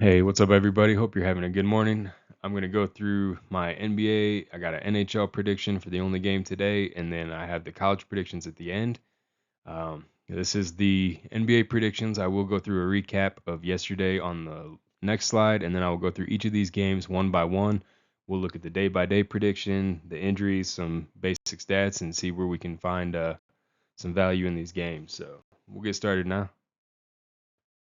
Hey, what's up, everybody? Hope you're having a good morning. I'm going to go through my NBA. I got an NHL prediction for the only game today, and then I have the college predictions at the end. This is the NBA predictions. I will go through a recap of yesterday on the next slide, and then I will go through each of these games one by one. We'll look at the day-by-day prediction, the injuries, some basic stats, and see where we can find some value in these games. So we'll get started now.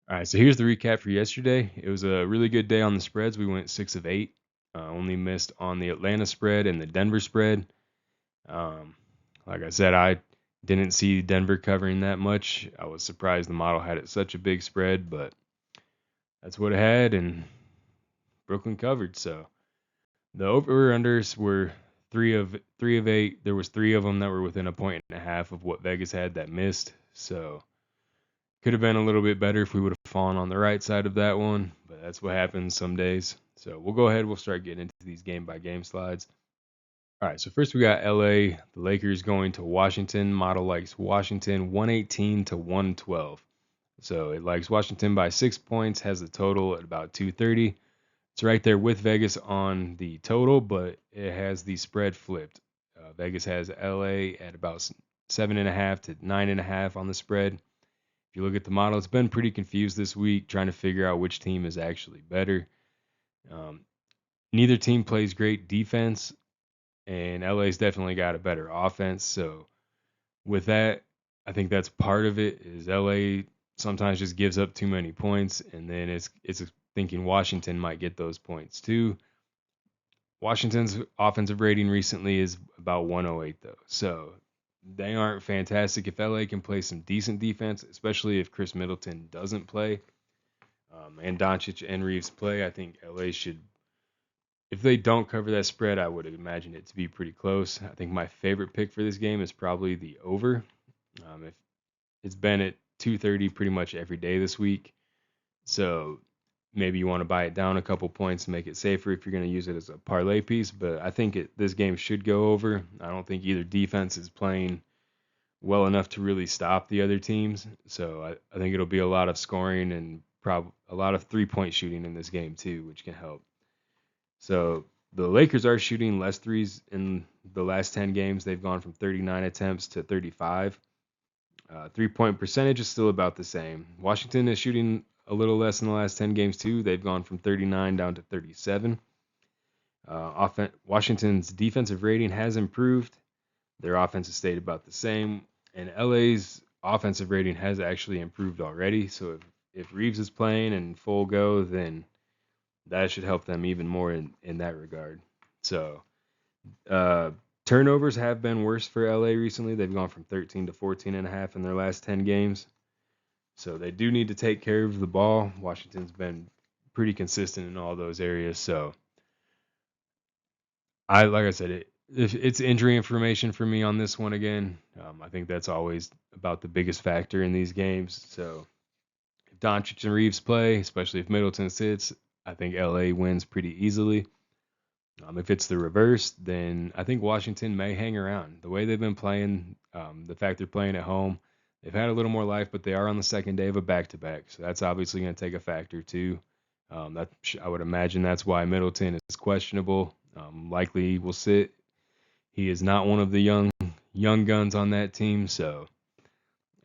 All right, so here's the recap for yesterday. It was a really good day on the spreads. We went 6 of 8. Only missed on the Atlanta spread and the Denver spread. Um, like I said, I didn't see Denver covering that much. I was surprised the model had it such a big spread, but that's what it had, and Brooklyn covered. So the over/unders were 3 of 8. There was 3 of them that were within a point and a half of what Vegas had that missed. So could have been a little bit better if we would have fallen on the right side of that one, but that's what happens some days. So we'll go ahead. We'll start getting into these game by game slides. All right. So first we got LA, the Lakers going to Washington. Model likes Washington 118 to 112. So it likes Washington by 6 points, has the total at about 230. It's right there with Vegas on the total, but it has the spread flipped. Vegas has LA at about 7.5 to 9.5 on the spread. If you look at the model, it's been pretty confused this week trying to figure out which team is actually better. Neither team plays great defense, and LA's definitely got a better offense. So with that, I think that's part of it. Is LA sometimes just gives up too many points, and then it's thinking Washington might get those points too. Washington's offensive rating recently is about 108 though, so they aren't fantastic. If LA can play some decent defense, especially if Chris Middleton doesn't play, and Doncic and Reeves play, I think LA should. If they don't cover that spread, I would imagine it to be pretty close. I think my favorite pick for this game is probably the over. If it's been at 230 pretty much every day this week, so maybe you want to buy it down a couple points and make it safer if you're going to use it as a parlay piece. But I think this game should go over. I don't think either defense is playing well enough to really stop the other teams. So I think it'll be a lot of scoring and a lot of 3-point shooting in this game too, which can help. So the Lakers are shooting less threes in the last 10 games. They've gone from 39 attempts to 35. 3-point percentage is still about the same. Washington is shooting a little less in the last 10 games too. They've gone from 39 down to 37. Washington's defensive rating has improved. Their offense has stayed about the same, and LA's offensive rating has actually improved already. So if Reeves is playing and full go, then that should help them even more in that regard. So turnovers have been worse for LA recently. They've gone from 13 to 14.5 in their last 10 games. So they do need to take care of the ball. Washington's been pretty consistent in all those areas. So like I said, it's injury information for me on this one again. I think that's always about the biggest factor in these games. So if Doncic and Reeves play, especially if Middleton sits, I think LA wins pretty easily. If it's the reverse, then I think Washington may hang around. The way they've been playing, the fact they're playing at home, they've had a little more life, but they are on the second day of a back-to-back, so that's obviously going to take a factor too. I would imagine that's why Middleton is questionable. Likely will sit. He is not one of the young guns on that team, so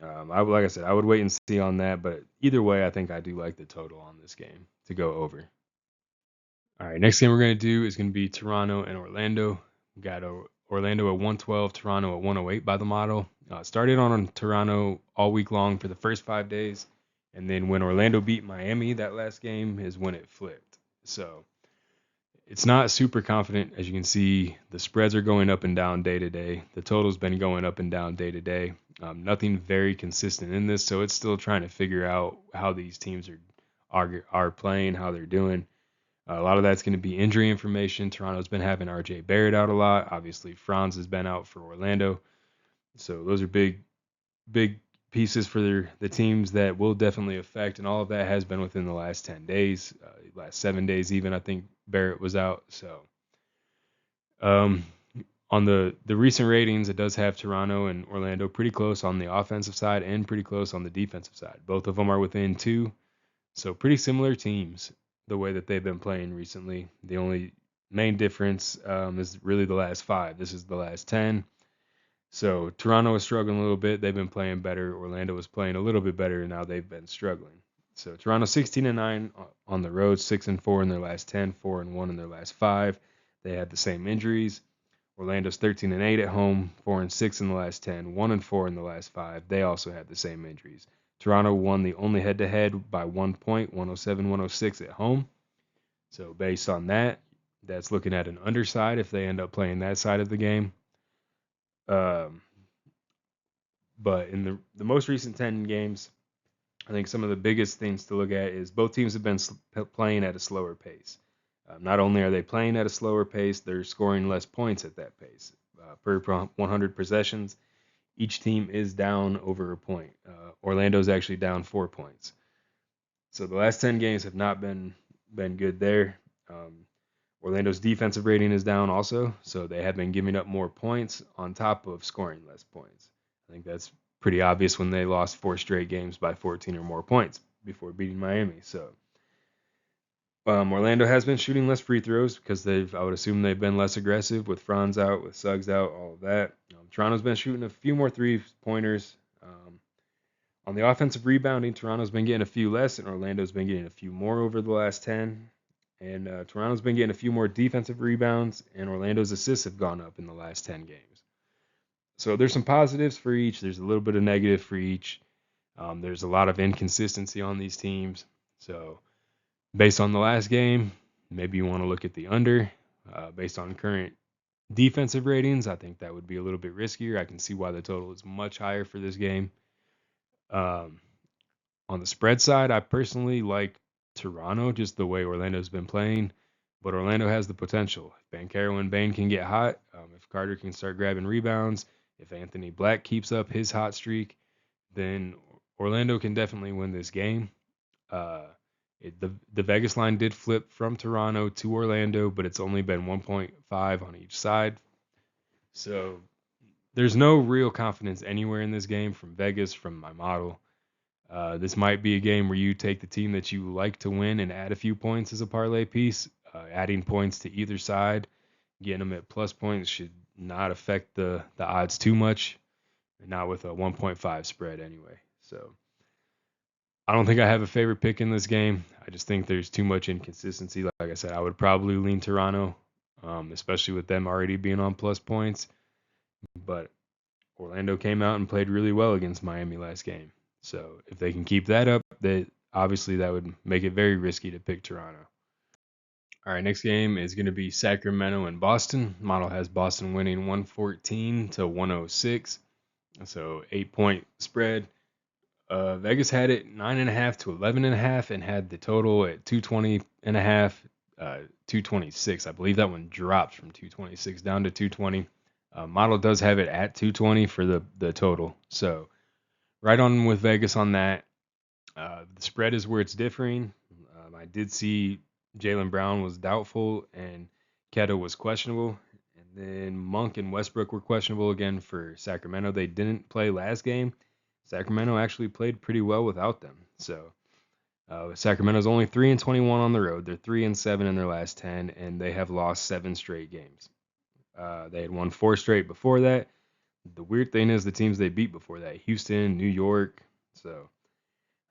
like I said, I would wait and see on that. But either way, I think I do like the total on this game to go over. All right, next game we're going to do is going to be Toronto and Orlando. We got Orlando at 112, Toronto at 108 by the model. Started on Toronto all week long for the first 5 days, and then when Orlando beat Miami, that last game is when it flipped. So it's not super confident. As you can see, the spreads are going up and down day to day. The total's been going up and down day to day. Nothing very consistent in this, so it's still trying to figure out how these teams are playing, how they're doing. A lot of that's going to be injury information. Toronto's been having RJ Barrett out a lot. Obviously, Franz has been out for Orlando. So those are big pieces for the teams that will definitely affect, and all of that has been within the last 10 days, last 7 days even. I think Barrett was out. So on the recent ratings, it does have Toronto and Orlando pretty close on the offensive side and pretty close on the defensive side. Both of them are within 2. So pretty similar teams. the way that they've been playing recently. The only main difference is really the last 5. This is the last 10. So Toronto is struggling a little bit. They've been playing better. Orlando was playing a little bit better, and now they've been struggling. So Toronto 16-9 on the road, 6-4 in their last 10, 4-1 in their last 5. They had the same injuries. Orlando's 13-8 at home, 4-6 in the last 10, 1-4 in the last 5. They also had the same injuries. Toronto won the only head-to-head by 1 point, 107-106 at home. So based on that, that's looking at an underside if they end up playing that side of the game. But in the most recent 10 games, I think some of the biggest things to look at is both teams have been playing at a slower pace. Not only are they playing at a slower pace, they're scoring less points at that pace. Per 100 possessions, each team is down over a point. Orlando's actually down 4 points. So the last 10 games have not been good there. Orlando's defensive rating is down also, so they have been giving up more points on top of scoring less points. I think that's pretty obvious when they lost 4 straight games by 14 or more points before beating Miami. So Orlando has been shooting less free throws because I would assume they've been less aggressive with Franz out, with Suggs out, all of that. Toronto's been shooting a few more 3-pointers. On the offensive rebounding, Toronto's been getting a few less, and Orlando's been getting a few more over the last 10. And Toronto's been getting a few more defensive rebounds, and Orlando's assists have gone up in the last 10 games. So there's some positives for each. There's a little bit of negative for each. There's a lot of inconsistency on these teams. So based on the last game, maybe you want to look at the under. Based on current defensive ratings, I think that would be a little bit riskier. I can see why the total is much higher for this game. On the spread side, I personally like Toronto, just the way Orlando's been playing. But Orlando has the potential. If Banchero and Bane can get hot, if Carter can start grabbing rebounds, if Anthony Black keeps up his hot streak, then Orlando can definitely win this game. The Vegas line did flip from Toronto to Orlando, but it's only been 1.5 on each side. So there's no real confidence anywhere in this game from Vegas, from my model. This might be a game where you take the team that you like to win and add a few points as a parlay piece. Adding points to either side, getting them at plus points should not affect the odds too much, and not with a 1.5 spread anyway. So I don't think I have a favorite pick in this game. I just think there's too much inconsistency. Like I said, I would probably lean Toronto, especially with them already being on plus points. But Orlando came out and played really well against Miami last game. So if they can keep that up, that would make it very risky to pick Toronto. All right, next game is going to be Sacramento and Boston. Model has Boston winning 114-106. So 8-point spread. Vegas had it 9.5 to 11.5 and had the total at 220.5, 226. I believe that one dropped from 226 down to 220. Model does have it at 220 for the total. So right on with Vegas on that. The spread is where it's differing. I did see Jaylen Brown was doubtful and Keto was questionable. And then Monk and Westbrook were questionable again for Sacramento. They didn't play last game. Sacramento actually played pretty well without them. So Sacramento's only 3-21 on the road. They're 3-7 in their last 10, and they have lost 7 straight games. They had won 4 straight before that. The weird thing is the teams they beat before that: Houston, New York. So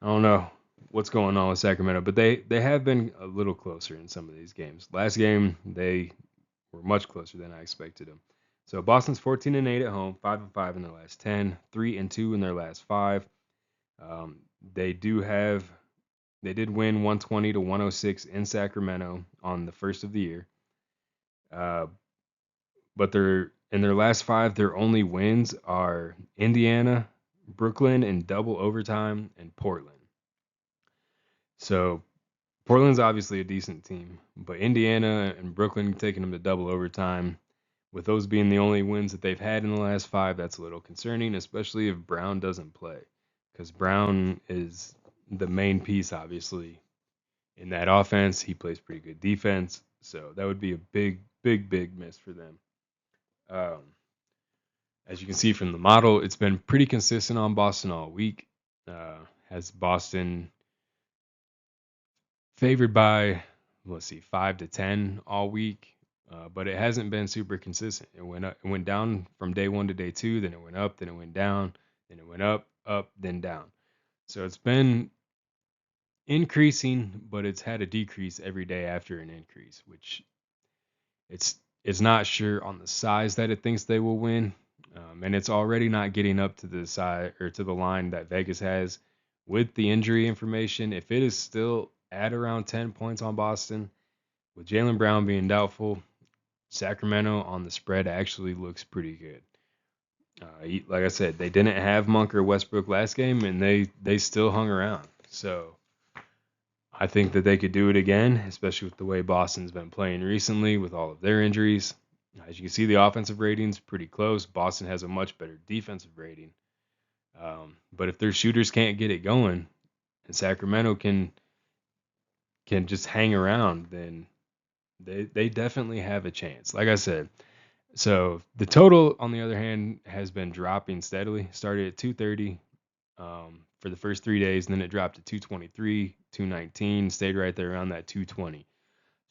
I don't know what's going on with Sacramento, but they have been a little closer in some of these games. Last game they were much closer than I expected them. So Boston's 14-8 at home, 5-5 in their last 10, 3-2 in their last 5. They did win 120-106 in Sacramento on the first of the year. But in their last 5, their only wins are Indiana, Brooklyn in double overtime, and Portland. So Portland's obviously a decent team, but Indiana and Brooklyn taking them to double overtime, with those being the only wins that they've had in the last 5, that's a little concerning, especially if Brown doesn't play, because Brown is the main piece, obviously, in that offense. He plays pretty good defense, so that would be a big miss for them. As you can see from the model, it's been pretty consistent on Boston all week. Has Boston favored by let's see, 5 to 10 all week, but it hasn't been super consistent. It went up, it went down from day 1 to day 2, then it went up, then it went down, then it went up, then down. So it's been increasing, but it's had a decrease every day after an increase, which it's not sure on the size that it thinks they will win, and it's already not getting up to the side or to the line that Vegas has with the injury information. If it is still at around 10 points on Boston, with Jaylen Brown being doubtful, Sacramento on the spread actually looks pretty good. Like I said, they didn't have Monk or Westbrook last game, and they still hung around. So I think that they could do it again, especially with the way Boston's been playing recently with all of their injuries. As you can see, the offensive rating's pretty close. Boston has a much better defensive rating. But if their shooters can't get it going, and Sacramento can just hang around, then they definitely have a chance. Like I said, so the total, on the other hand, has been dropping steadily. Started at 230 for the first 3 days, and then it dropped to 223, 219, stayed right there around that 220.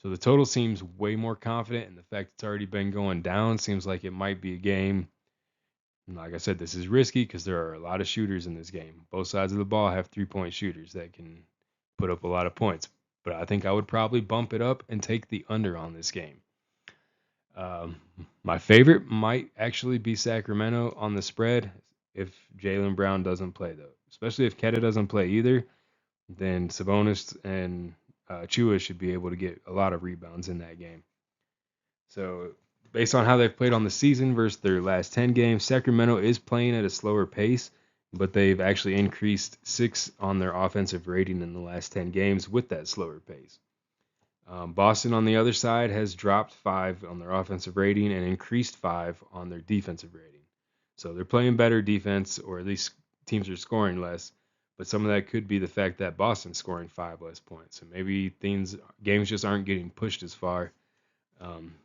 So the total seems way more confident, and the fact it's already been going down seems like it might be a game. And like I said, this is risky because there are a lot of shooters in this game. Both sides of the ball have 3-point shooters that can put up a lot of points. But I think I would probably bump it up and take the under on this game. My favorite might actually be Sacramento on the spread if Jaylen Brown doesn't play, though. Especially if Keta doesn't play either, then Sabonis and Chua should be able to get a lot of rebounds in that game. So based on how they've played on the season versus their last 10 games, Sacramento is playing at a slower pace, but they've actually increased 6 on their offensive rating in the last 10 games with that slower pace. Boston, on the other side, has dropped 5 on their offensive rating and increased 5 on their defensive rating. So they're playing better defense, or at least teams are scoring less. But some of that could be the fact that Boston's scoring 5 less points. So maybe games just aren't getting pushed as far.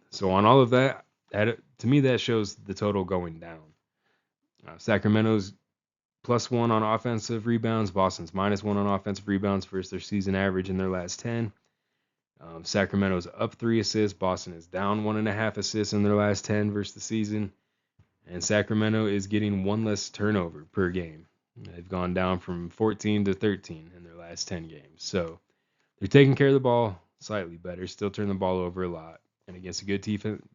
So on all of that, to me, that shows the total going down. Sacramento's +1 on offensive rebounds. Boston's -1 on offensive rebounds versus their season average in their last 10. Sacramento's up 3 assists. Boston is down 1.5 assists in their last 10 versus the season. And Sacramento is getting 1 less turnover per game. They've gone down from 14 to 13 in their last 10 games. So they're taking care of the ball slightly better, still turn the ball over a lot. And against a good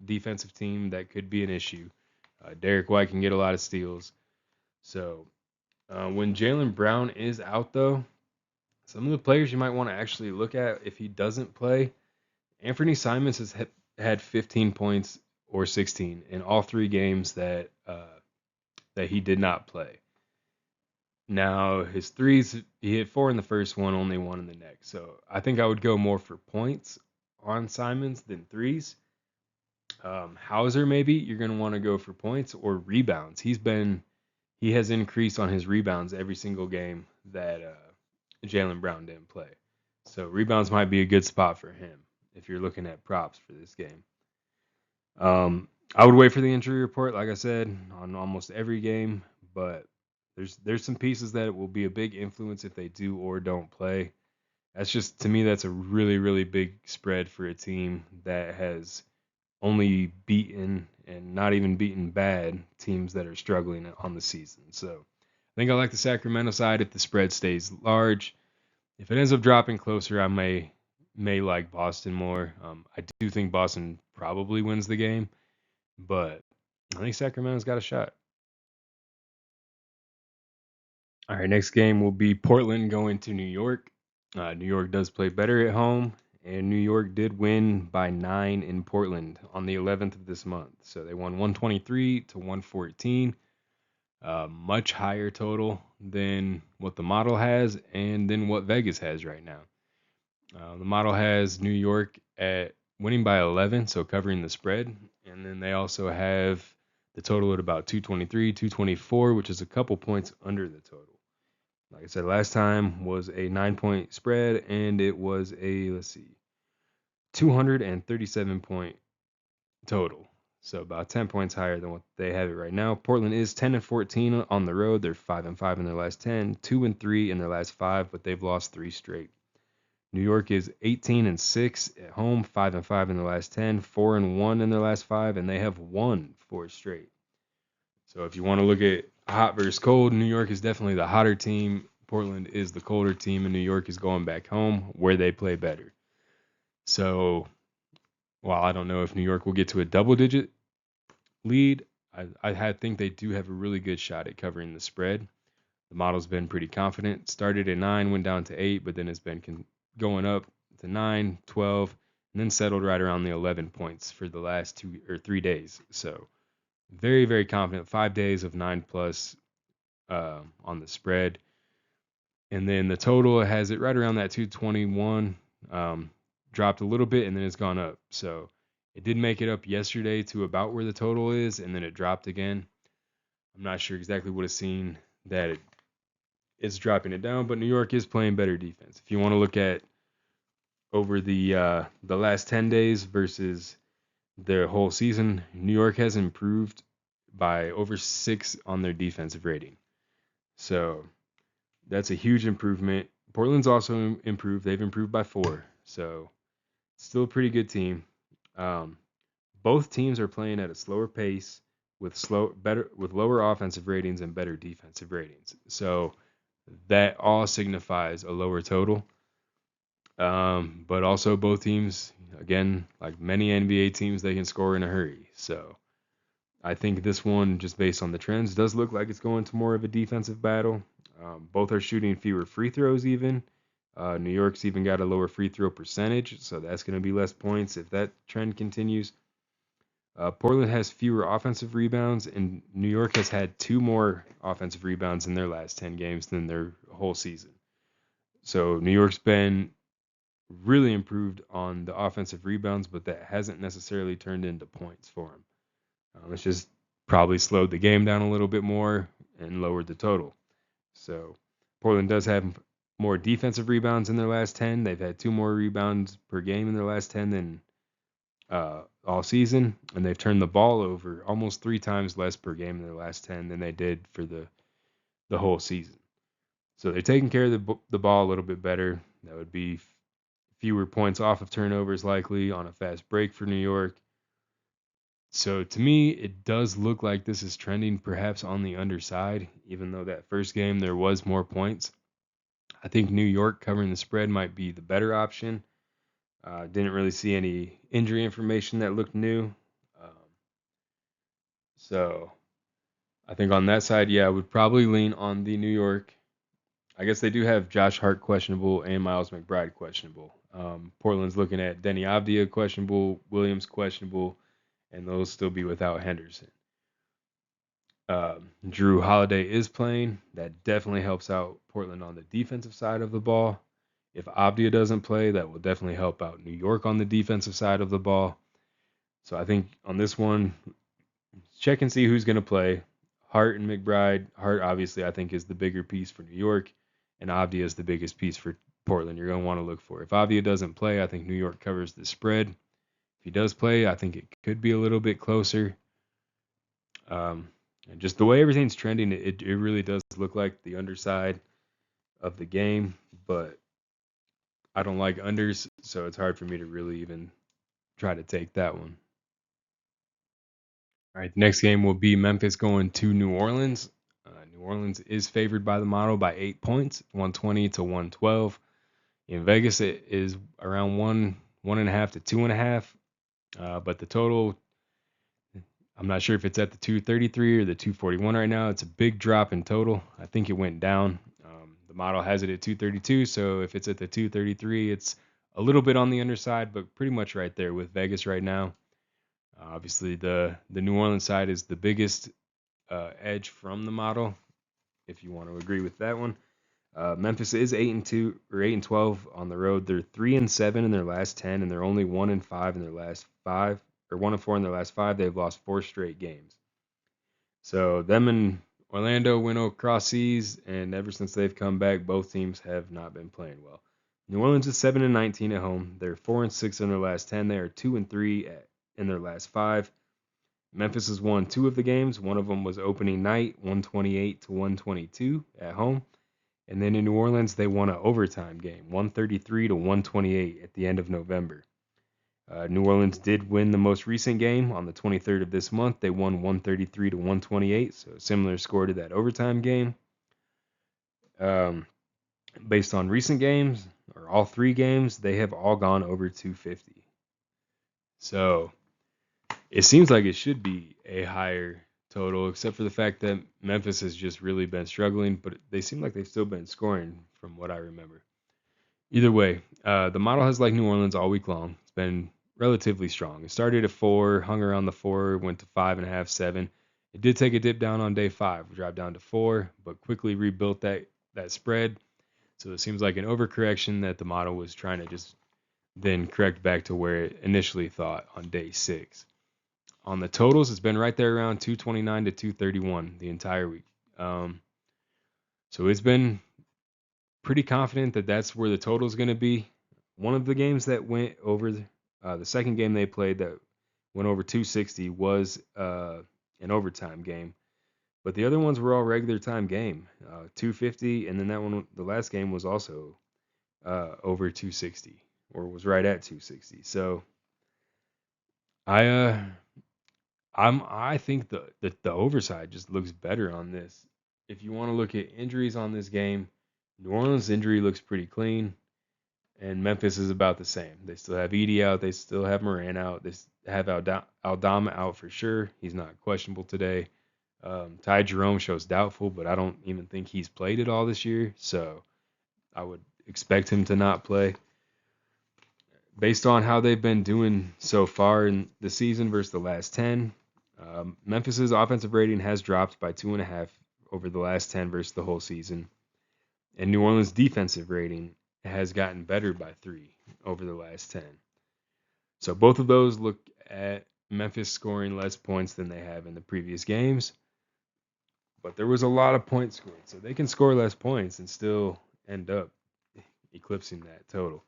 defensive team, that could be an issue. Derek White can get a lot of steals. So when Jaylen Brown is out, though, some of the players you might want to actually look at if he doesn't play, Anthony Simons has had 15 points or 16 in all 3 games that he did not play. Now, his threes, he hit 4 in the first one, only 1 in the next. So I think I would go more for points on Simons than threes. Hauser, maybe you're going to want to go for points or rebounds. He has increased on his rebounds every single game that Jaylen Brown didn't play. So rebounds might be a good spot for him if you're looking at props for this game. I would wait for the injury report, like I said, on almost every game, but there's some pieces that will be a big influence if they do or don't play. That's just, to me, that's a really, really big spread for a team that has only beaten and not even beaten bad teams that are struggling on the season. So I think I like the Sacramento side if the spread stays large. If it ends up dropping closer, I may like Boston more. I do think Boston probably wins the game, but I think Sacramento's got a shot. All right, next game will be Portland going to New York. New York does play better at home, and New York did win by 9 in Portland on the 11th of this month. So they won 123 to 114. Much higher total than what the model has and than what Vegas has right now. The model has New York at winning by 11, so covering the spread. And then they also have the total at about 223, 224, which is a couple points under the total. Like I said, last time was a 9-point spread, and it was a, 237-point total. So about 10 points higher than what they have it right now. Portland is 10-14 on the road. They're 5-5 in their last 10, 2-3 in their last 5, but they've lost 3 straight. New York is 18-6 at home, 5-5 in the last 10, 4-1 in their last 5, and they have won 4 straight. So if you want to look at hot versus cold, New York is definitely the hotter team. Portland is the colder team, and New York is going back home where they play better. So while I don't know if New York will get to a double-digit lead, I think they do have a really good shot at covering the spread. The model's been pretty confident. Started at 9, went down to 8, but then it's been going up to 9, 12, and then settled right around the 11 points for the last 2 or 3 days. So very, very confident. 5 days of 9 plus on the spread. And then the total has it right around that 221. Dropped a little bit, and then it's gone up. So it did make it up yesterday to about where the total is, and then it dropped again. I'm not sure exactly what it's seen that it's dropping it down, but New York is playing better defense. If you want to look at over the last 10 days versus their whole season, New York has improved by over 6 on their defensive rating. So that's a huge improvement. Portland's also improved. They've improved by 4. So still a pretty good team. Both teams are playing at a slower pace with lower offensive ratings and better defensive ratings. So that all signifies a lower total. But also both teams, again, like many NBA teams, they can score in a hurry. So I think this one, just based on the trends, does look like it's going to more of a defensive battle. Both are shooting fewer free throws even. New York's even got a lower free throw percentage, so that's going to be less points if that trend continues. Portland has fewer offensive rebounds, and New York has had 2 more offensive rebounds in their last 10 games than their whole season. So New York's been really improved on the offensive rebounds, but that hasn't necessarily turned into points for them. It's just probably slowed the game down a little bit more and lowered the total. So Portland does have more defensive rebounds in their last 10. They've had 2 more rebounds per game in their last 10 than all season, and they've turned the ball over almost 3 times less per game in their last 10 than they did for the whole season. So they're taking care of the ball a little bit better. That would be fewer points off of turnovers likely on a fast break for New York. So to me, it does look like this is trending perhaps on the underside, even though that first game there was more points. I think New York covering the spread might be the better option. Didn't really see any injury information that looked new. So I think on that side, yeah, I would probably lean on the New York. I guess they do have Josh Hart questionable and Miles McBride questionable. Portland's looking at Denny Avdia questionable, Williams questionable, and those still be without Henderson. Drew Holiday is playing. That definitely helps out Portland on the defensive side of the ball. If Avdia doesn't play, that will definitely help out New York on the defensive side of the ball. So I think on this one, check and see who's going to play. Hart and McBride. Hart, obviously, I think is the bigger piece for New York, and Avdia is the biggest piece for Portland. You're going to want to look for. If Avdia doesn't play, I think New York covers the spread. If he does play, I think it could be a little bit closer. And just the way everything's trending, it really does look like the underside of the game, but I don't like unders, so it's hard for me to really even try to take that one. All right, the next game will be Memphis going to New Orleans. New Orleans is favored by the model by 8 points, 120 to 112. In Vegas, it is around 1.5 to 2.5. But the total, I'm not sure if it's at the 233 or the 241 right now. It's a big drop in total. I think it went down. The model has it at 232, so if it's at the 233, it's a little bit on the underside, but pretty much right there with Vegas right now. Obviously, the New Orleans side is the biggest edge from the model, if you want to agree with that one. Memphis is 8-2 or 8-12 on the road. They're 3-7 in their last 10, and they're only 1-5 in their last 5, or 1-4 in their last 5. They've lost 4 straight games. So them and Orlando went across seas, and ever since they've come back, both teams have not been playing well. New Orleans is 7-19 at home. They're 4-6 in their last 10. They are 2-3 in their last 5. Memphis has won 2 of the games. One of them was opening night, 128 to 122 at home. And then in New Orleans, they won an overtime game, 133 to 128 at the end of November. New Orleans did win the most recent game on the 23rd of this month. They won 133 to 128, so a similar score to that overtime game. Based on recent games, or all three games, they have all gone over 250. So it seems like it should be a higher total, except for the fact that Memphis has just really been struggling, but they seem like they've still been scoring from what I remember. Either way, the model has liked New Orleans all week long. It's been relatively strong. It started at 4, hung around the 4, went to 5.5, 7. It did take a dip down on day 5, dropped down to 4, but quickly rebuilt that spread. So it seems like an overcorrection that the model was trying to just then correct back to where it initially thought on day 6. On the totals, it's been right there around 229 to 231 the entire week. So it's been pretty confident that that's where the total is going to be. One of the games that went over, the second game they played that went over 260 was an overtime game. But the other ones were all regular time game, 250, and then that one, the last game was also over 260, or was right at 260. So I think the overside just looks better on this. If you want to look at injuries on this game, New Orleans injury looks pretty clean, and Memphis is about the same. They still have Edey out, they still have Moran out, they have Aldama out for sure. He's not questionable today. Ty Jerome shows doubtful, but I don't even think he's played at all this year, so I would expect him to not play. Based on how they've been doing so far in the season versus the last 10, Memphis's offensive rating has dropped by 2.5 over the last 10 versus the whole season. And New Orleans' defensive rating has gotten better by 3 over the last 10. So both of those look at Memphis scoring less points than they have in the previous games. But there was a lot of points scored, so they can score less points and still end up eclipsing that total.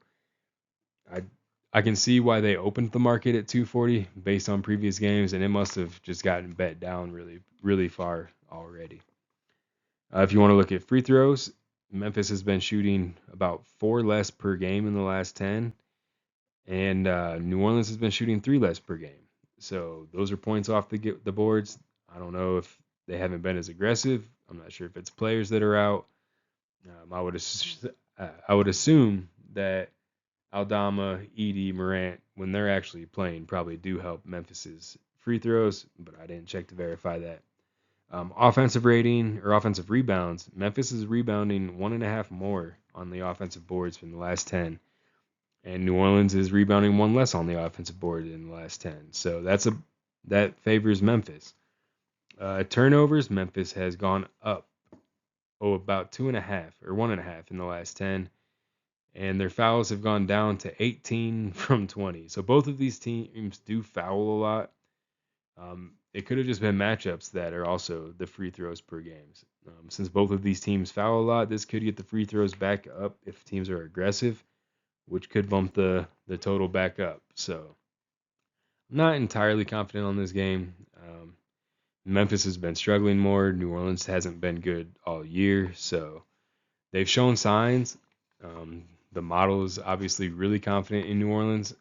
I can see why they opened the market at 240 based on previous games, and it must have just gotten bet down really, really far already. If you want to look at free throws, Memphis has been shooting about 4 less per game in the last 10, and New Orleans has been shooting 3 less per game. So those are points off the boards. I don't know if they haven't been as aggressive. I'm not sure if it's players that are out. I would assume that Aldama, Edey, Morant, when they're actually playing, probably do help Memphis's free throws, but I didn't check to verify that. Offensive rating or offensive rebounds, Memphis is rebounding 1.5 more on the offensive boards from the last 10, and New Orleans is rebounding 1 less on the offensive board in the last 10. So that favors Memphis. Turnovers, Memphis has gone up about 2.5 or 1.5 in the last 10. And their fouls have gone down to 18 from 20. So both of these teams do foul a lot. It could have just been matchups that are also the free throws per games. Since both of these teams foul a lot, this could get the free throws back up if teams are aggressive, which could bump the total back up. So I'm not entirely confident on this game. Memphis has been struggling more. New Orleans hasn't been good all year. So they've shown signs. The model is obviously really confident in New Orleans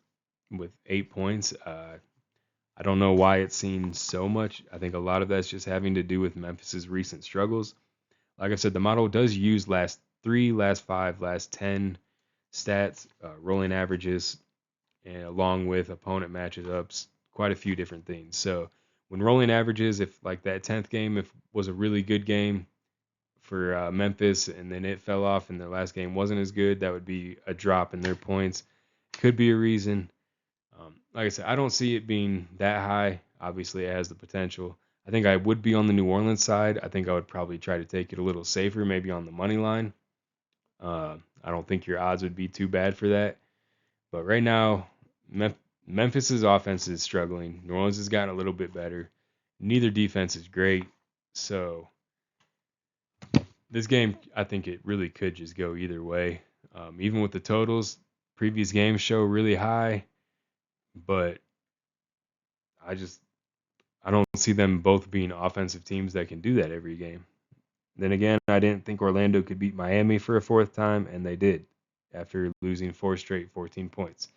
with 8 points. I don't know why it's seen so much. I think a lot of that's just having to do with Memphis's recent struggles. Like I said, the model does use last 3, last 5, last 10 stats, rolling averages, and along with opponent matchups, quite a few different things. So when rolling averages, if like that 10th game was a really good game for Memphis, and then it fell off and their last game wasn't as good, that would be a drop in their points. Could be a reason. Like I said, I don't see it being that high. Obviously, it has the potential. I think I would be on the New Orleans side. I think I would probably try to take it a little safer, maybe on the money line. I don't think your odds would be too bad for that. But right now, Memphis's offense is struggling. New Orleans has gotten a little bit better. Neither defense is great. So this game, I think it really could just go either way. Even with the totals, previous games show really high, but I don't see them both being offensive teams that can do that every game. Then again, I didn't think Orlando could beat Miami for a fourth time, and they did after losing 14 points.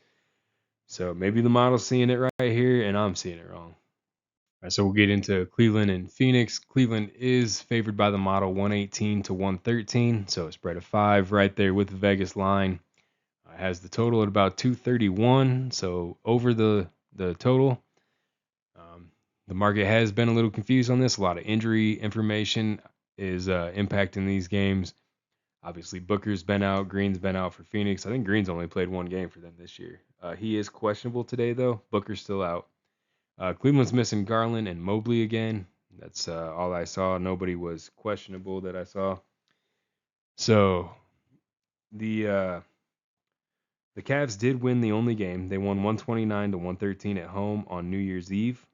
So maybe the model's seeing it right here, and I'm seeing it wrong. All right, so we'll get into Cleveland and Phoenix. Cleveland is favored by the model 118 to 113, so a spread of 5 right there with the Vegas line. Has the total at about 231, so over the total. The market has been a little confused on this. A lot of injury information is impacting these games. Obviously, Booker's been out. Green's been out for Phoenix. I think Green's only played one game for them this year. He is questionable today, though. Booker's still out. Cleveland's missing Garland and Mobley again. That's all I saw. Nobody was questionable that I saw. So the Cavs did win the only game. They won 129 to 113 at home on New Year's Eve.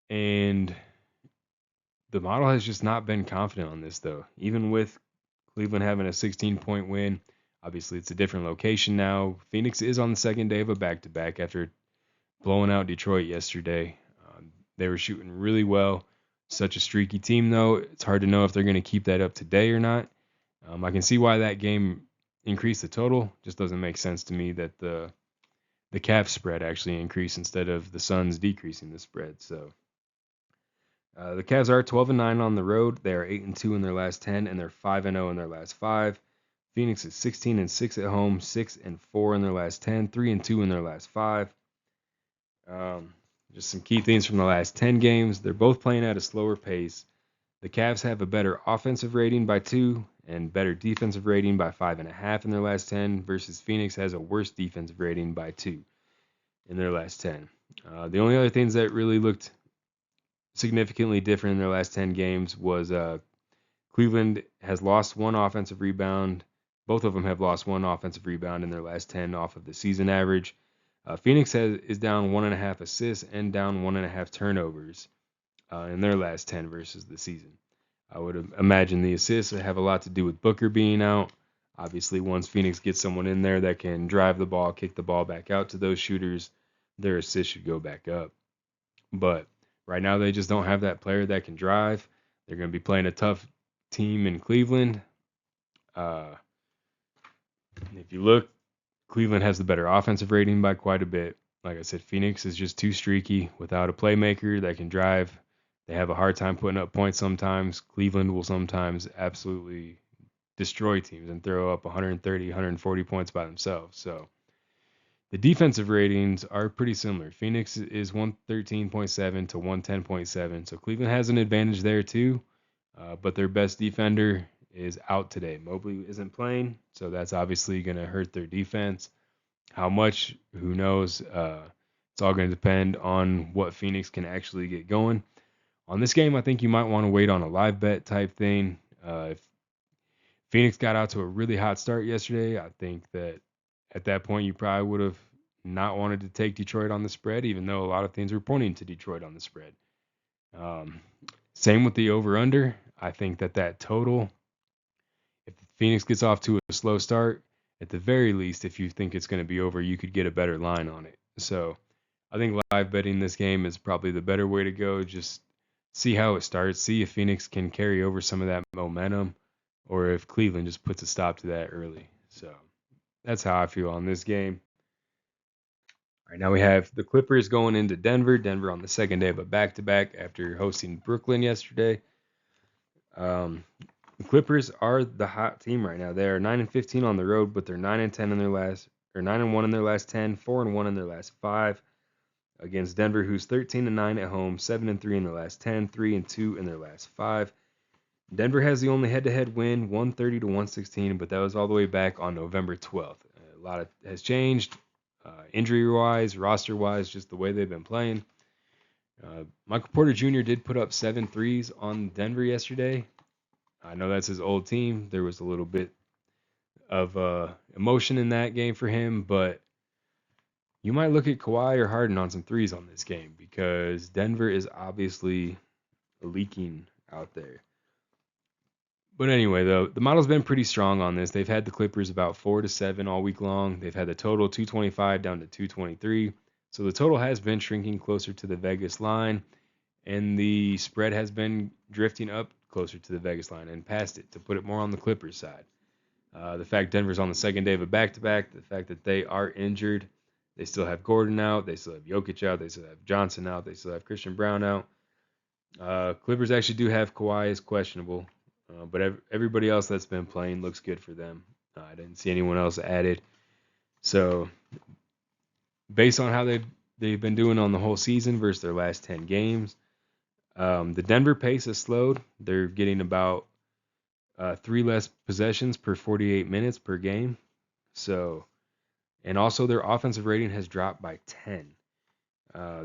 And the model has just not been confident on this, though. Even with Cleveland having a 16-point win, obviously it's a different location now. Phoenix is on the second day of a back-to-back after blowing out Detroit yesterday. They were shooting really well. Such a streaky team, though. It's hard to know if they're going to keep that up today or not. I can see why that game increased the total. Just doesn't make sense to me that the Cavs spread actually increased instead of the Suns decreasing the spread. So the Cavs are 12-9 on the road. They are 8-2 in their last 10, and they're 5-0 in their last 5. Phoenix is 16-6 at home, 6-4 in their last 10, 3-2 in their last 5. Just some key things from the last 10 games. They're both playing at a slower pace. The Cavs have a better offensive rating by 2 and better defensive rating by 5.5 in their last 10 versus Phoenix has a worse defensive rating by 2 in their last 10. The only other things that really looked significantly different in their last 10 games was Cleveland has lost 1 offensive rebound. Both of them have lost 1 offensive rebound in their last 10 off of the season average. Phoenix is down 1.5 assists and down 1.5 turnovers in their last 10 versus the season. I would imagine the assists have a lot to do with Booker being out. Obviously, once Phoenix gets someone in there that can drive the ball, kick the ball back out to those shooters, their assists should go back up. But right now, they just don't have that player that can drive. They're going to be playing a tough team in Cleveland. If you look, Cleveland has the better offensive rating by quite a bit. Like I said, Phoenix is just too streaky without a playmaker that can drive. They have a hard time putting up points sometimes. Cleveland will sometimes absolutely destroy teams and throw up 130, 140 points by themselves. So the defensive ratings are pretty similar. Phoenix is 113.7 to 110.7. So Cleveland has an advantage there too. But their best defender is out today. Mobley isn't playing, so that's obviously going to hurt their defense. How much? Who knows? It's all going to depend on what Phoenix can actually get going. On this game, I think you might want to wait on a live bet type thing. If Phoenix got out to a really hot start yesterday, I think that at that point you probably would have not wanted to take Detroit on the spread, even though a lot of things were pointing to Detroit on the spread. Same with the over-under. I think that total, if Phoenix gets off to a slow start, at the very least, if you think it's going to be over, you could get a better line on it. So I think live betting this game is probably the better way to go. Just see how it starts. See if Phoenix can carry over some of that momentum or if Cleveland just puts a stop to that early. So that's how I feel on this game. All right, now we have the Clippers going into Denver. Denver on the second day of a back-to-back after hosting Brooklyn yesterday. The Clippers are the hot team right now. They are 9-15 on the road, but they're 9-10 in their last, or 9-1 in their last 10, 4-1 in their last 5. Against Denver, who's 13-9 at home, 7-3 in their last 10, 3-2 in their last 5. Denver has the only head-to-head win, 130 to 116, but that was all the way back on November 12th. A lot has changed, injury-wise, roster-wise, just the way they've been playing. Michael Porter Jr. did put up 7 threes on Denver yesterday. I know that's his old team. There was a little bit of emotion in that game for him, but you might look at Kawhi or Harden on some threes on this game because Denver is obviously leaking out there. But anyway, though, the model's been pretty strong on this. They've had the Clippers about 4-7 all week long. They've had the total 225 down to 223. So the total has been shrinking closer to the Vegas line, and the spread has been drifting up closer to the Vegas line and passed it to put it more on the Clippers side. The fact Denver's on the second day of a back-to-back, the fact that they are injured, they still have Gordon out, they still have Jokic out, they still have Johnson out, they still have Christian Brown out. Clippers actually do have Kawhi is questionable, but everybody else that's been playing looks good for them. I didn't see anyone else added. So based on how they've been doing on the whole season versus their last 10 games, the Denver pace has slowed. They're getting about 3 less possessions per 48 minutes per game. So, and also their offensive rating has dropped by 10.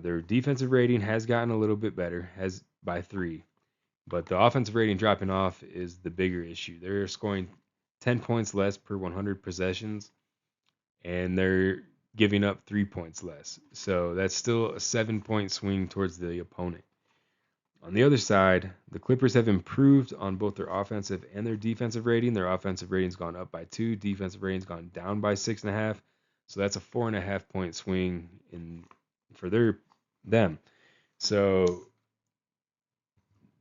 Their defensive rating has gotten a little bit better, has by 3. But the offensive rating dropping off is the bigger issue. They're scoring 10 points less per 100 possessions, and they're giving up 3 points less. So that's still a 7-point swing towards the opponent. On the other side, the Clippers have improved on both their offensive and their defensive rating. Their offensive rating's gone up by 2, defensive rating's gone down by 6.5. So that's a 4.5-point swing for them. So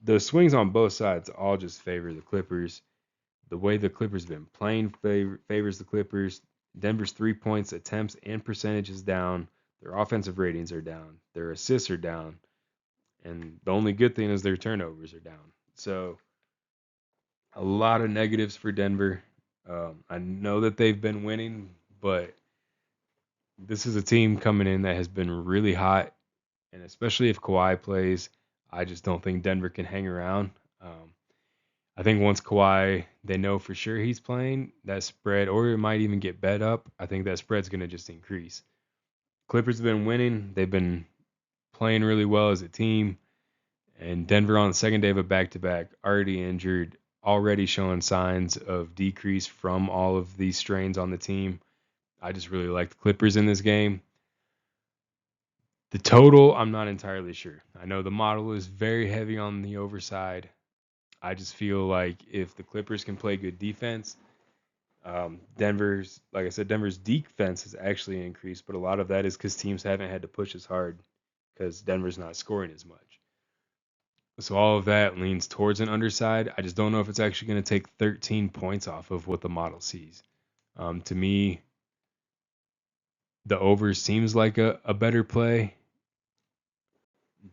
the swings on both sides all just favor the Clippers. The way the Clippers have been playing favors the Clippers. Denver's 3 points, attempts, and percentage is down. Their offensive ratings are down. Their assists are down. And the only good thing is their turnovers are down. So a lot of negatives for Denver. I know that they've been winning, but this is a team coming in that has been really hot. And especially if Kawhi plays, I just don't think Denver can hang around. I think once Kawhi, they know for sure he's playing, that spread, or it might even get bet up, I think that spread's going to just increase. Clippers have been winning. They've been playing really well as a team. And Denver on the second day of a back-to-back, already injured, already showing signs of decrease from all of these strains on the team. I just really like the Clippers in this game. The total, I'm not entirely sure. I know the model is very heavy on the overside. I just feel like if the Clippers can play good defense, Denver's defense has actually increased, but a lot of that is because teams haven't had to push as hard because Denver's not scoring as much. So all of that leans towards an underside. I just don't know if it's actually going to take 13 points off of what the model sees. To me, the over seems like a better play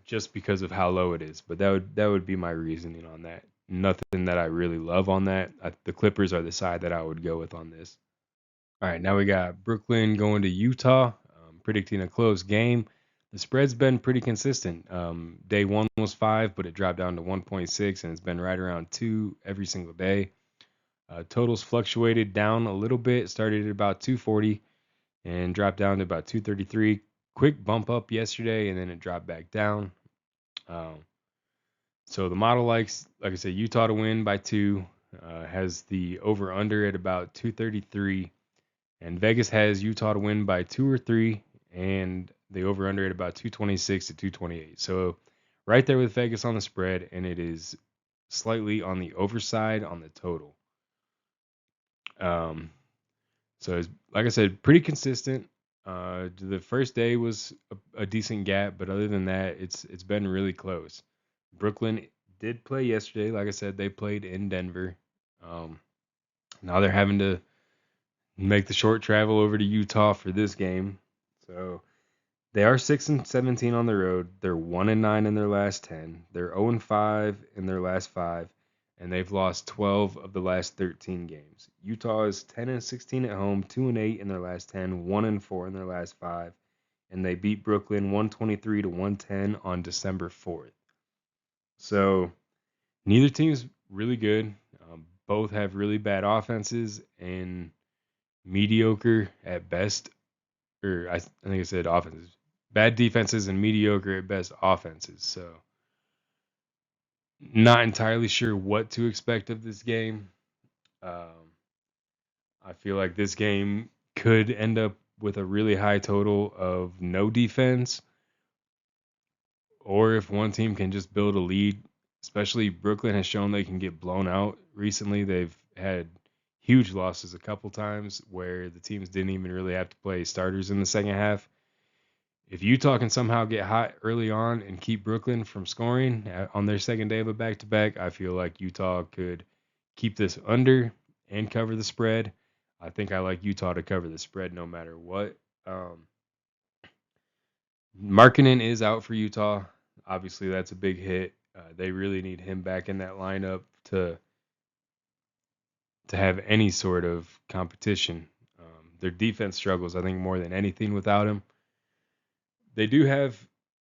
just because of how low it is. But that would be my reasoning on that. Nothing that I really love on that. The Clippers are the side that I would go with on this. All right, now we got Brooklyn going to Utah, predicting a close game. The spread's been pretty consistent. Day 1 was 5, but it dropped down to 1.6, and it's been right around 2 every single day. Totals fluctuated down a little bit, started at about 240 and dropped down to about 233. Quick bump up yesterday, and then it dropped back down. So the model likes, like I said, Utah to win by 2, has the over-under at about 233, and Vegas has Utah to win by 2 or 3, and the over-under at about 226 to 228. So right there with Vegas on the spread, and it is slightly on the overside on the total. So it's, like I said, pretty consistent. The first day was a decent gap, but other than that, it's been really close. Brooklyn did play yesterday. Like I said, they played in Denver. Now they're having to make the short travel over to Utah for this game. So they are 6-17 on the road. They're 1-9 in their last 10. They're 0-5 in their last 5, and they've lost 12 of the last 13 games. Utah is 10-16 at home, 2-8 in their last 10, 1-4 in their last 5, and they beat Brooklyn 123-110 on December 4th. So neither team's really good. Both have really bad offenses and mediocre at best, or I think I said offenses. Bad defenses and mediocre at best offenses. So not entirely sure what to expect of this game. I feel like this game could end up with a really high total of no defense, or if one team can just build a lead. Especially Brooklyn has shown they can get blown out recently. They've had huge losses a couple times where the teams didn't even really have to play starters in the second half. if Utah can somehow get hot early on and keep Brooklyn from scoring on their second day of a back-to-back, I feel like Utah could keep this under and cover the spread. I think I like Utah to cover the spread no matter what. Markkanen is out for Utah. Obviously, that's a big hit. They really need him back in that lineup to have any sort of competition. Their defense struggles, I think, more than anything without him. They do have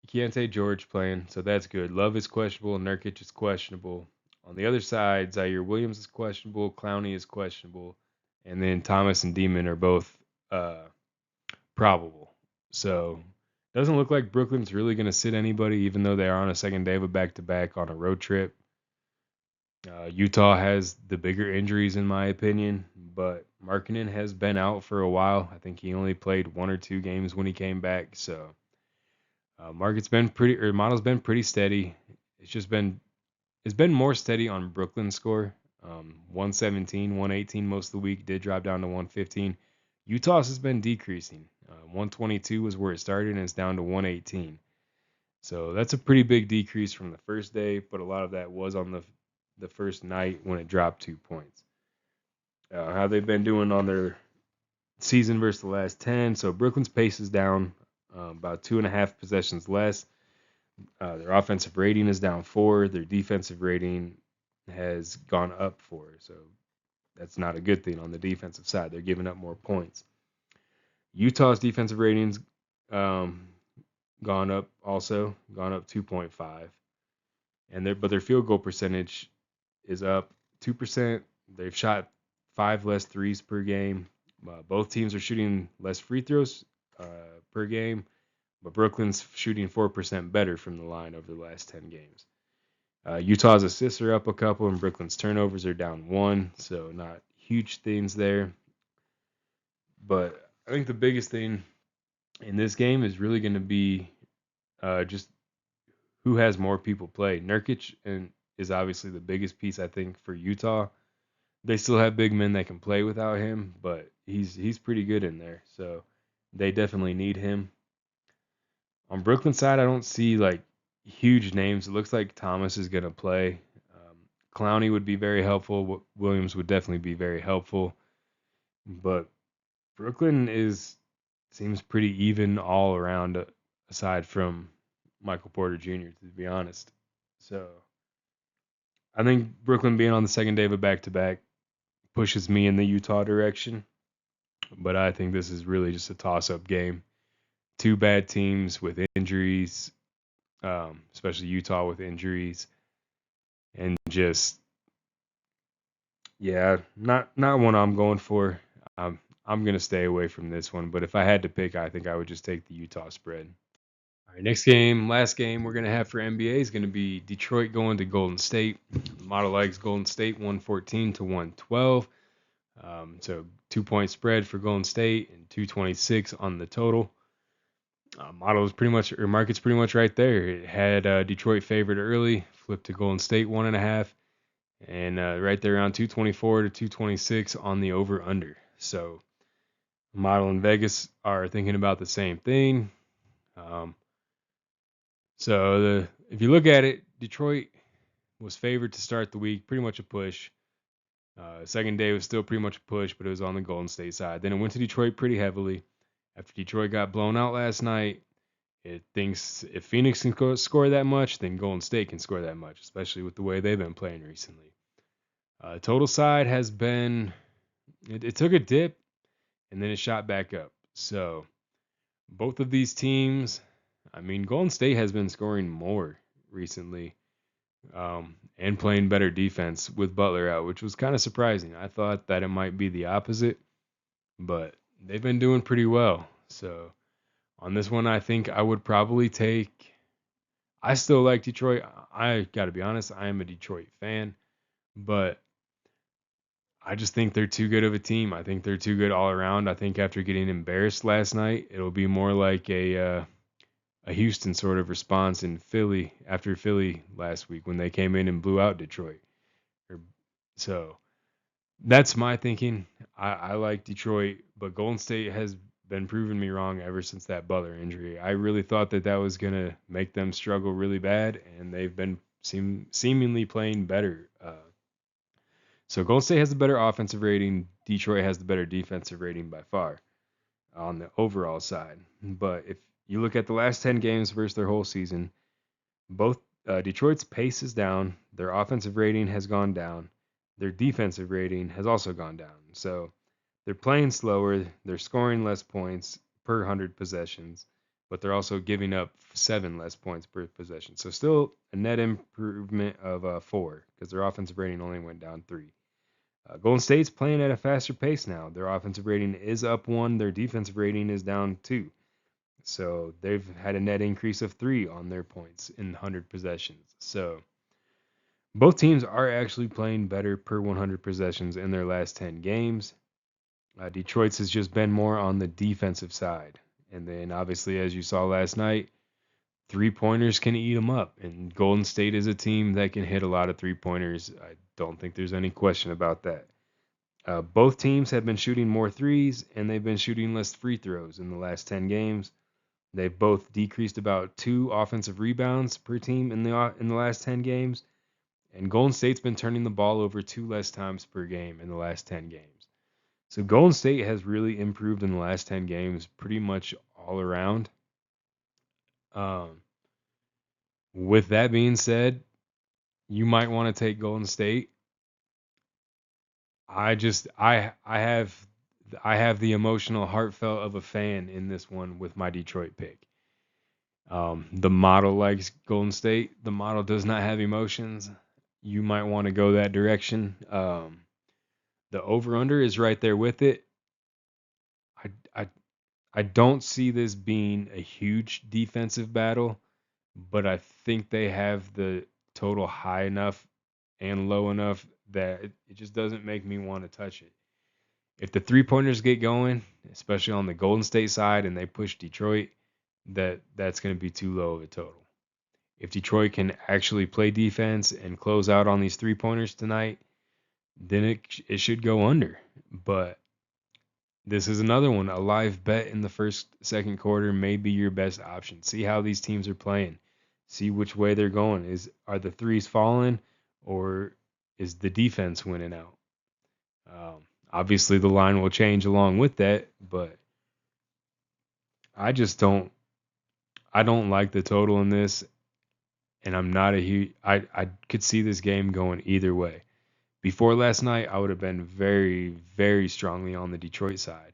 Keontae George playing, so that's good. Love is questionable. Nurkic is questionable. On the other side, Zaire Williams is questionable. Clowney is questionable. And then Thomas and Demon are both probable. So it doesn't look like Brooklyn's really going to sit anybody, even though they are on a second day of a back-to-back on a road trip. Utah has the bigger injuries, in my opinion, but Markkanen has been out for a while. I think he only played 1 or 2 games when he came back. So Model's been pretty steady. It's been more steady on Brooklyn's score. 117, 118 most of the week. Did drop down to 115. Utah's has been decreasing. 122 was where it started, and it's down to 118. So that's a pretty big decrease from the first day, but a lot of that was on the first night when it dropped 2 points. How they've been doing on their season versus the last 10. So Brooklyn's pace is down about 2.5 possessions less. Their offensive rating is down 4. Their defensive rating has gone up 4. So that's not a good thing on the defensive side. They're giving up more points. Utah's defensive ratings gone up 2.5. But their field goal percentage is up 2%. They've shot 5 less threes per game. Both teams are shooting less free throws per game, but Brooklyn's shooting 4% better from the line over the last 10 games. Utah's assists are up a couple, and Brooklyn's turnovers are down 1, so not huge things there. But I think the biggest thing in this game is really going to be just who has more people play. Nurkic is obviously the biggest piece, I think, for Utah. They still have big men that can play without him, but he's pretty good in there. So they definitely need him. On Brooklyn side, I don't see like huge names. It looks like Thomas is going to play. Clowney would be very helpful. Williams would definitely be very helpful. But Brooklyn seems pretty even all around, aside from Michael Porter Jr., to be honest. So I think Brooklyn being on the second day of a back-to-back pushes me in the Utah direction. But I think this is really just a toss-up game. 2 bad teams with injuries, especially Utah with injuries. And just, yeah, not one I'm going for. I'm going to stay away from this one. But if I had to pick, I think I would just take the Utah spread. All right, last game we're going to have for NBA is going to be Detroit going to Golden State. Model likes Golden State 114 to 112. So 2-point spread for Golden State and 226 on the total. Market's pretty much right there. It had Detroit favored early, flipped to Golden State 1.5, and right there around 224 to 226 on the over/under. So Model and Vegas are thinking about the same thing. If you look at it, Detroit was favored to start the week, pretty much a push. Second day was still pretty much a push, but it was on the Golden State side. Then it went to Detroit pretty heavily. After Detroit got blown out last night, it thinks if Phoenix can score that much, then Golden State can score that much, especially with the way they've been playing recently. Total side has been, it took a dip, and then it shot back up. So both of these teams, Golden State has been scoring more recently and playing better defense with Butler out, which was kind of surprising. I thought that it might be the opposite, but they've been doing pretty well. So on this one, I think I would probably I still like Detroit. I got to be honest, I am a Detroit fan, but I just think they're too good of a team. I think they're too good all around. I think after getting embarrassed last night, it'll be more like a Houston sort of response in Philly after Philly last week when they came in and blew out Detroit. So that's my thinking. I like Detroit, but Golden State has been proving me wrong ever since that Butler injury. I really thought that was going to make them struggle really bad, and they've been seemingly playing better. So Golden State has the better offensive rating. Detroit has the better defensive rating by far on the overall side. But if you look at the last 10 games versus their whole season, both Detroit's pace is down. Their offensive rating has gone down. Their defensive rating has also gone down. So they're playing slower. They're scoring less points per 100 possessions, but they're also giving up 7 less points per possession. So still a net improvement of 4 because their offensive rating only went down 3. Golden State's playing at a faster pace now. Their offensive rating is up 1. Their defensive rating is down 2. So they've had a net increase of 3 on their points in 100 possessions. So both teams are actually playing better per 100 possessions in their last 10 games. Detroit's has just been more on the defensive side. And then obviously, as you saw last night, 3-pointers can eat them up. And Golden State is a team that can hit a lot of 3-pointers. I don't think there's any question about that. Both teams have been shooting more threes, and they've been shooting less free throws in the last 10 games. They've both decreased about 2 offensive rebounds per team in the last 10 games. And Golden State's been turning the ball over 2 less times per game in the last 10 games. So Golden State has really improved in the last 10 games pretty much all around. With that being said, you might want to take Golden State. I have the emotional heartfelt of a fan in this one with my Detroit pick. The model likes Golden State. The model does not have emotions. You might want to go that direction. The over-under is right there with it. I don't see this being a huge defensive battle, but I think they have the total high enough and low enough that it just doesn't make me want to touch it. If the 3-pointers get going, especially on the Golden State side, and they push Detroit, that's going to be too low of a total. If Detroit can actually play defense and close out on these 3-pointers tonight, then it should go under. But this is another one. A live bet in the second quarter may be your best option. See how these teams are playing. See which way they're going. Are the threes falling, or is the defense winning out? Obviously, the line will change along with that, but I don't like the total in this, and I'm not a huge. I could see this game going either way. Before last night, I would have been very, very strongly on the Detroit side.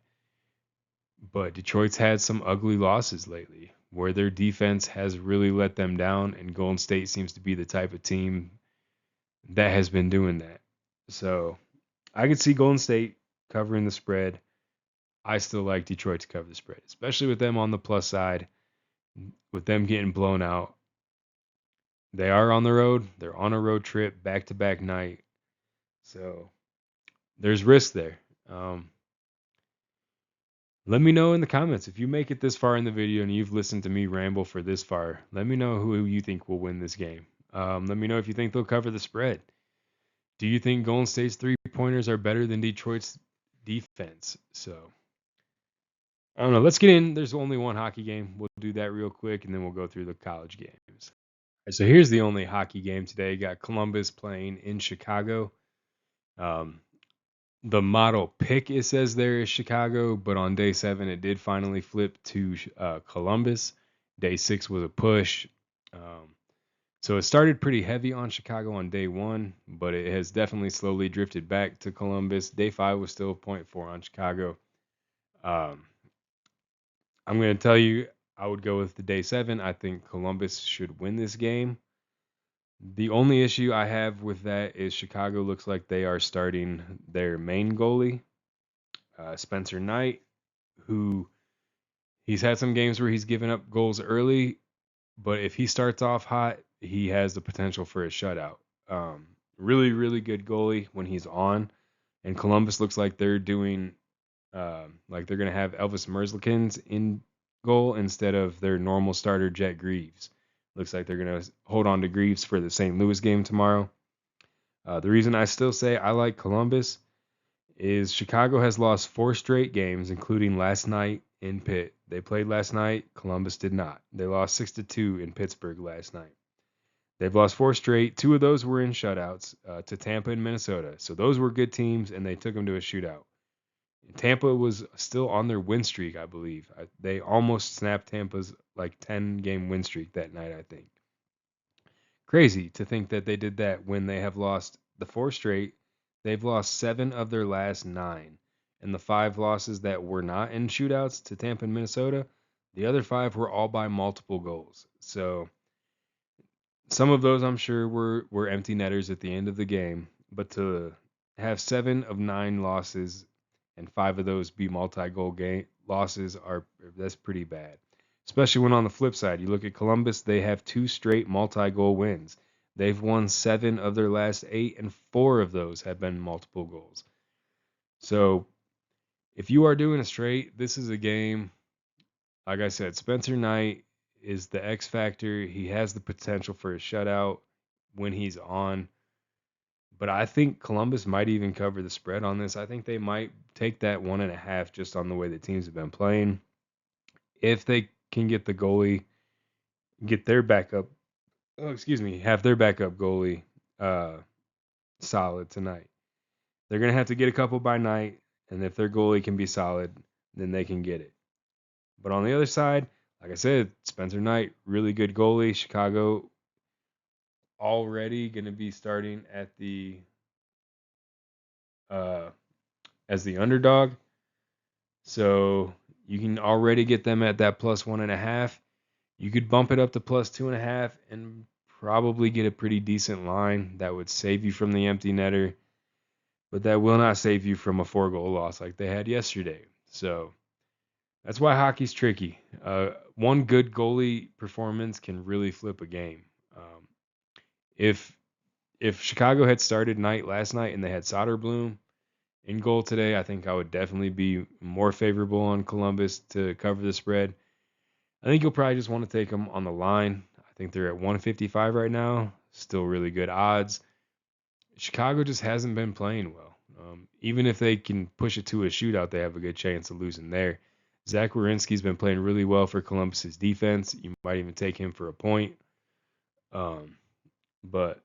But Detroit's had some ugly losses lately where their defense has really let them down, and Golden State seems to be the type of team that has been doing that. So I could see Golden State covering the spread. I still like Detroit to cover the spread, especially with them on the plus side, with them getting blown out. They are on the road. They're on a road trip, back-to-back night. So there's risk there. Let me know in the comments if you make it this far in the video and you've listened to me ramble for this far. Let me know who you think will win this game. Let me know if you think they'll cover the spread. Do you think Golden State's 3-pointers are better than Detroit's defense? So I don't know. Let's get in. There's only one hockey game. We'll do that real quick, and then we'll go through the college games. All right, so here's the only hockey game today. Got Columbus playing in Chicago. The model pick, it says there, is Chicago, but on day 7, it did finally flip to Columbus. Day 6 was a push. So it started pretty heavy on Chicago on day 1, but it has definitely slowly drifted back to Columbus. Day 5 was still 0.4 on Chicago. I'm going to tell you, I would go with the day 7. I think Columbus should win this game. The only issue I have with that is Chicago looks like they are starting their main goalie, Spencer Knight, who he's had some games where he's given up goals early, but if he starts off hot, he has the potential for a shutout. Really, really good goalie when he's on, and Columbus looks like they're doing like they're going to have Elvis Merzlikins in goal instead of their normal starter Jet Greaves. Looks like they're going to hold on to Greaves for the St. Louis game tomorrow. The reason I still say I like Columbus is Chicago has lost 4 straight games, including last night in Pitt. They played last night. Columbus did not. They lost 6-2 in Pittsburgh last night. They've lost 4 straight. 2 of those were in shutouts to Tampa and Minnesota. So those were good teams, and they took them to a shootout. Tampa was still on their win streak, I believe. They almost snapped Tampa's 10-game win streak that night, I think. Crazy to think that they did that when they have lost the 4 straight. They've lost 7 of their last 9. And the 5 losses that were not in shootouts to Tampa and Minnesota, the other 5 were all by multiple goals. So some of those, I'm sure, were empty netters at the end of the game. But to have 7 of 9 losses and 5 of those be multi-goal game losses, that's pretty bad. Especially when on the flip side, you look at Columbus, they have 2 straight multi-goal wins. They've won 7 of their last 8, and 4 of those have been multiple goals. So if you are doing a straight, this is a game, like I said, Spencer Knight is the X factor. He has the potential for a shutout when he's on. But I think Columbus might even cover the spread on this. I think they might take that 1.5 just on the way the teams have been playing. If they can get the goalie, have their backup goalie solid tonight. They're going to have to get a couple by night, and if their goalie can be solid, then they can get it. But on the other side, like I said, Spencer Knight, really good goalie. Chicago already going to be starting at the as the underdog. So you can already get them at that plus 1.5. You could bump it up to plus 2.5 and probably get a pretty decent line that would save you from the empty netter, but that will not save you from a 4-goal loss like they had yesterday. So that's why hockey's tricky. One good goalie performance can really flip a game. If Chicago had started Knight last night and they had Soderblom in goal today, I think I would definitely be more favorable on Columbus to cover the spread. I think you'll probably just want to take them on the line. I think they're at 155 right now. Still really good odds. Chicago just hasn't been playing well. Even if they can push it to a shootout, they have a good chance of losing there. Zach Werenski's been playing really well for Columbus's defense. You might even take him for a point. But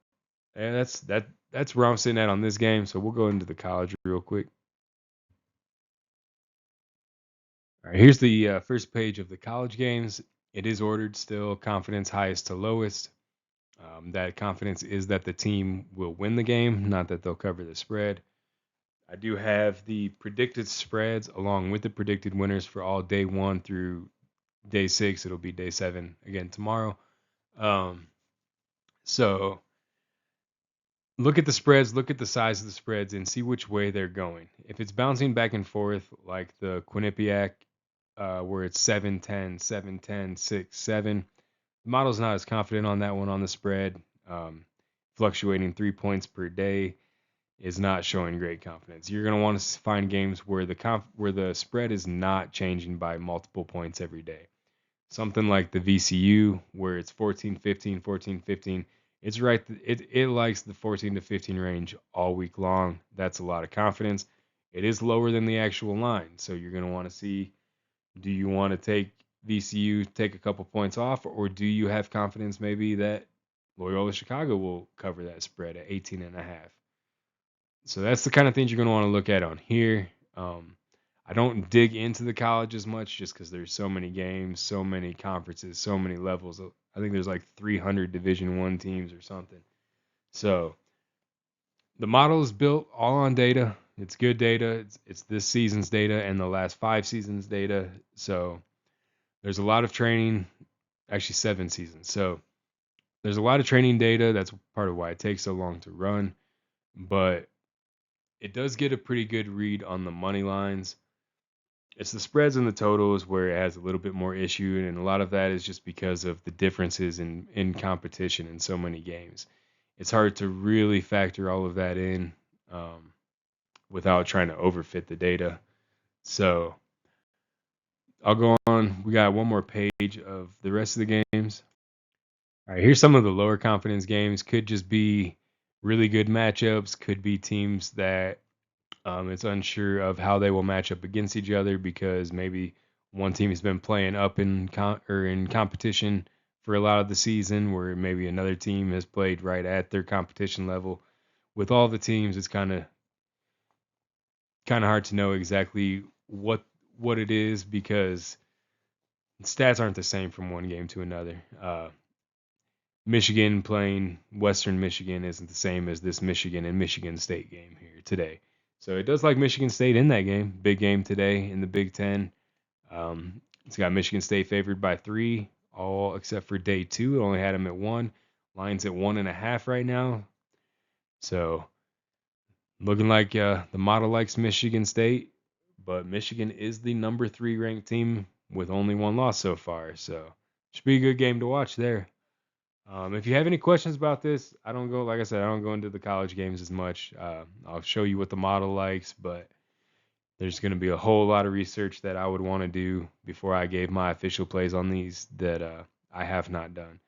that's where I'm sitting at on this game. So we'll go into the college real quick. All right, here's the first page of the college games. It is ordered still, confidence highest to lowest. That confidence is that the team will win the game, not that they'll cover the spread. I do have the predicted spreads along with the predicted winners for all day 1 through day 6. It'll be day 7 again tomorrow. So look at the spreads, look at the size of the spreads, and see which way they're going. If it's bouncing back and forth like the Quinnipiac, where it's 7-10, 7-10, 6-7, the model's not as confident on that one on the spread. Fluctuating 3 points per day is not showing great confidence. You're going to want to find games where the spread is not changing by multiple points every day. Something like the VCU, where it's 14-15, 14-15. It's right. It likes the 14 to 15 range all week long. That's a lot of confidence. It is lower than the actual line, so you're going to want to see, do you want to take VCU, take a couple points off, or do you have confidence maybe that Loyola Chicago will cover that spread at 18.5? So that's the kind of things you're going to want to look at on here. I don't dig into the college as much just because there's so many games, so many conferences, so many levels. I think there's like 300 Division I teams or something. So the model is built all on data. It's good data. It's this season's data and the last 5 seasons' data. So there's a lot of training, actually 7 seasons. So there's a lot of training data. That's part of why it takes so long to run. But it does get a pretty good read on the money lines. It's the spreads and the totals where it has a little bit more issue, and a lot of that is just because of the differences in competition in so many games. It's hard to really factor all of that in without trying to overfit the data. So I'll go on. We got one more page of the rest of the games. All right, here's some of the lower confidence games. Could just be really good matchups. Could be teams that It's unsure of how they will match up against each other because maybe one team has been playing up in in competition for a lot of the season, where maybe another team has played right at their competition level. With all the teams, it's kind of hard to know exactly what it is because stats aren't the same from one game to another. Michigan playing Western Michigan isn't the same as this Michigan and Michigan State game here today. So it does like Michigan State in that game. Big game today in the Big Ten. It's got Michigan State favored by 3, all except for day 2. It only had them at 1. Lions at 1.5 right now. So looking like the model likes Michigan State, but Michigan is the number 3 ranked team with only 1 loss so far. So should be a good game to watch there. If you have any questions about this, like I said, I don't go into the college games as much. I'll show you what the model likes, but there's going to be a whole lot of research that I would want to do before I gave my official plays on these that I have not done.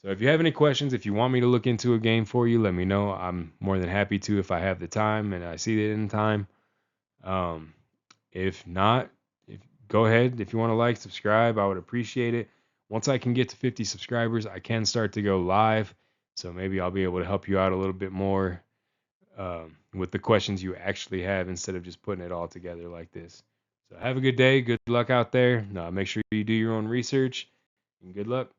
So if you have any questions, if you want me to look into a game for you, let me know. I'm more than happy to if I have the time and I see it in time. If not, go ahead. If you want to like, subscribe, I would appreciate it. Once I can get to 50 subscribers, I can start to go live. So maybe I'll be able to help you out a little bit more with the questions you actually have instead of just putting it all together like this. So have a good day. Good luck out there. Make sure you do your own research and good luck.